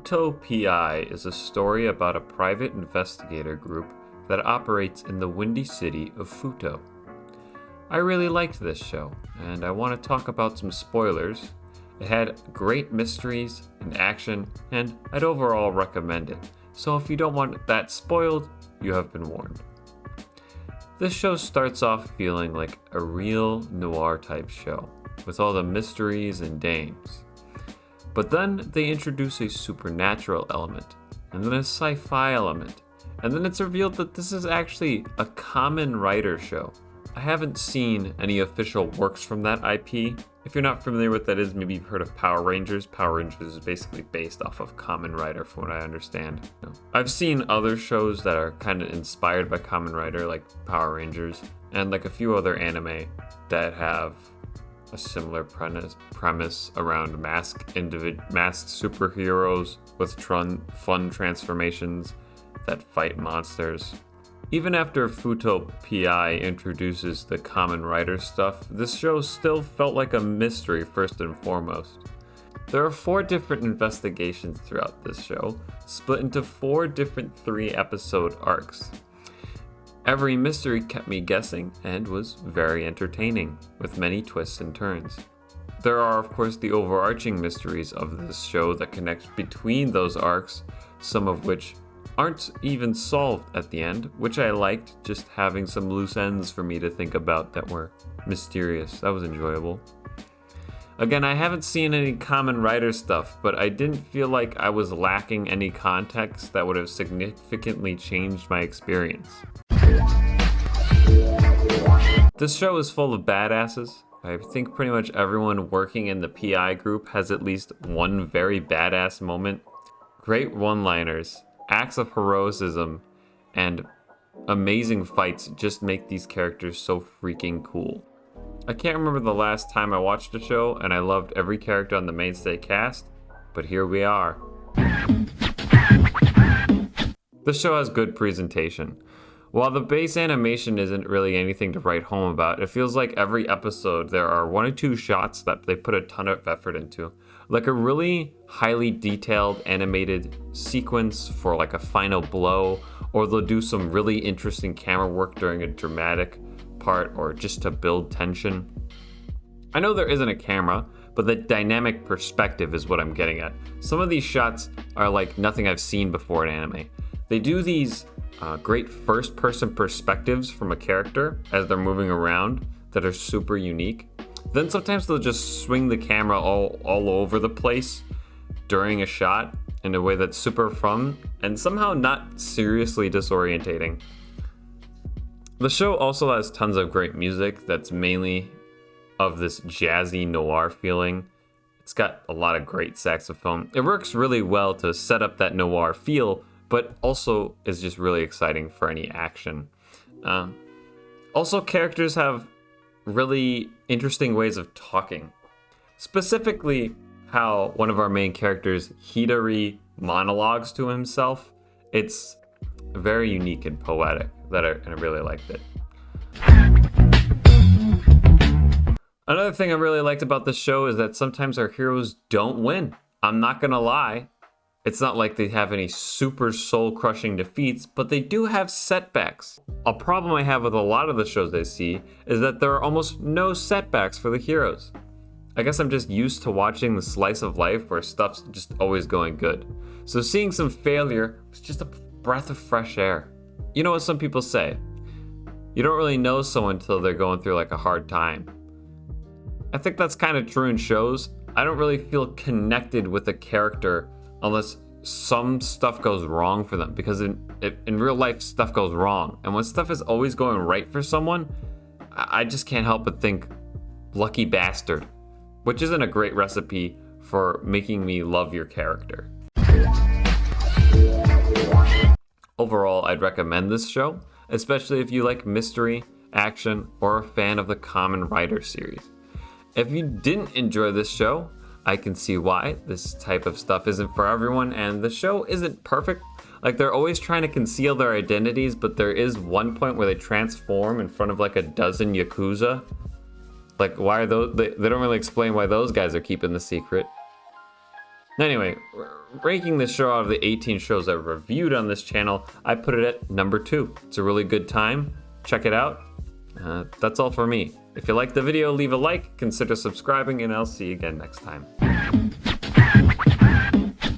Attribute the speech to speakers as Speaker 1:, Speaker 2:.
Speaker 1: Fuuto PI is a story about a private investigator group that operates in the windy city of Fuuto. I really liked this show, and I want to talk about some spoilers. It had great mysteries and action, and I'd overall recommend it. So if you don't want that spoiled, you have been warned. This show starts off feeling like a real noir type show, with all the mysteries and dames. But then they introduce a supernatural element, and then a sci-fi element, and then it's revealed that this is actually a Kamen Rider show. I haven't seen any official works from that IP. If you're not familiar with what that is, maybe you've heard of Power Rangers. Power Rangers is basically based off of Kamen Rider, from what I understand. I've seen other shows that are kind of inspired by Kamen Rider, like Power Rangers, and like a few other anime that have a similar premise around masked superheroes with fun transformations that fight monsters. Even after Fuuto PI introduces the Kamen Rider stuff, this show still felt like a mystery first and foremost. There are 4 different investigations throughout this show, split into 4 different 3-episode arcs. Every mystery kept me guessing and was very entertaining, with many twists and turns. There are, of course, the overarching mysteries of this show that connect between those arcs, some of which aren't even solved at the end, which I liked, just having some loose ends for me to think about that were mysterious. That was enjoyable. Again, I haven't seen any Kamen Rider stuff, but I didn't feel like I was lacking any context that would have significantly changed my experience. This show is full of badasses. I think pretty much everyone working in the PI group has at least one very badass moment. Great one-liners, acts of heroism, and amazing fights just make these characters so freaking cool. I can't remember the last time I watched a show and I loved every character on the mainstay cast, but here we are. This show has good presentation. While the base animation isn't really anything to write home about, it feels like every episode there are 1 or 2 shots that they put a ton of effort into. Like a really highly detailed animated sequence for like a final blow, or they'll do some really interesting camera work during a dramatic part or just to build tension. I know there isn't a camera, but the dynamic perspective is what I'm getting at. Some of these shots are like nothing I've seen before in anime. They do these great first-person perspectives from a character as they're moving around that are super unique. Then sometimes they'll just swing the camera all over the place during a shot in a way that's super fun and somehow not seriously disorientating. The show also has tons of great music that's mainly of this jazzy noir feeling. It's got a lot of great saxophone. It works really well to set up that noir feel, but also is just really exciting for any action. Also, characters have really interesting ways of talking. Specifically, how one of our main characters, Hidari, monologues to himself. It's very unique and poetic, and I really liked it. Another thing I really liked about this show is that sometimes our heroes don't win. I'm not gonna lie. It's not like they have any super soul-crushing defeats, but they do have setbacks. A problem I have with a lot of the shows I see is that there are almost no setbacks for the heroes. I guess I'm just used to watching the slice of life where stuff's just always going good. So seeing some failure was just a breath of fresh air. You know what some people say? You don't really know someone until they're going through like a hard time. I think that's kind of true in shows. I don't really feel connected with a character unless some stuff goes wrong for them, because in real life stuff goes wrong, and when stuff is always going right for someone, I just can't help but think lucky bastard, which isn't a great recipe for making me love your character. Overall, I'd recommend this show, especially if you like mystery, action, or a fan of the Kamen Rider series. If you didn't enjoy this show, I can see why. This type of stuff isn't for everyone, and the show isn't perfect. Like, they're always trying to conceal their identities, but there is one point where they transform in front of like a dozen Yakuza. Like, why are those? They don't really explain why those guys are keeping the secret. Anyway, ranking this show out of the 18 shows I've reviewed on this channel, I put it at number 2. It's a really good time. Check it out. That's all for me. If you liked the video, leave a like, consider subscribing, and I'll see you again next time.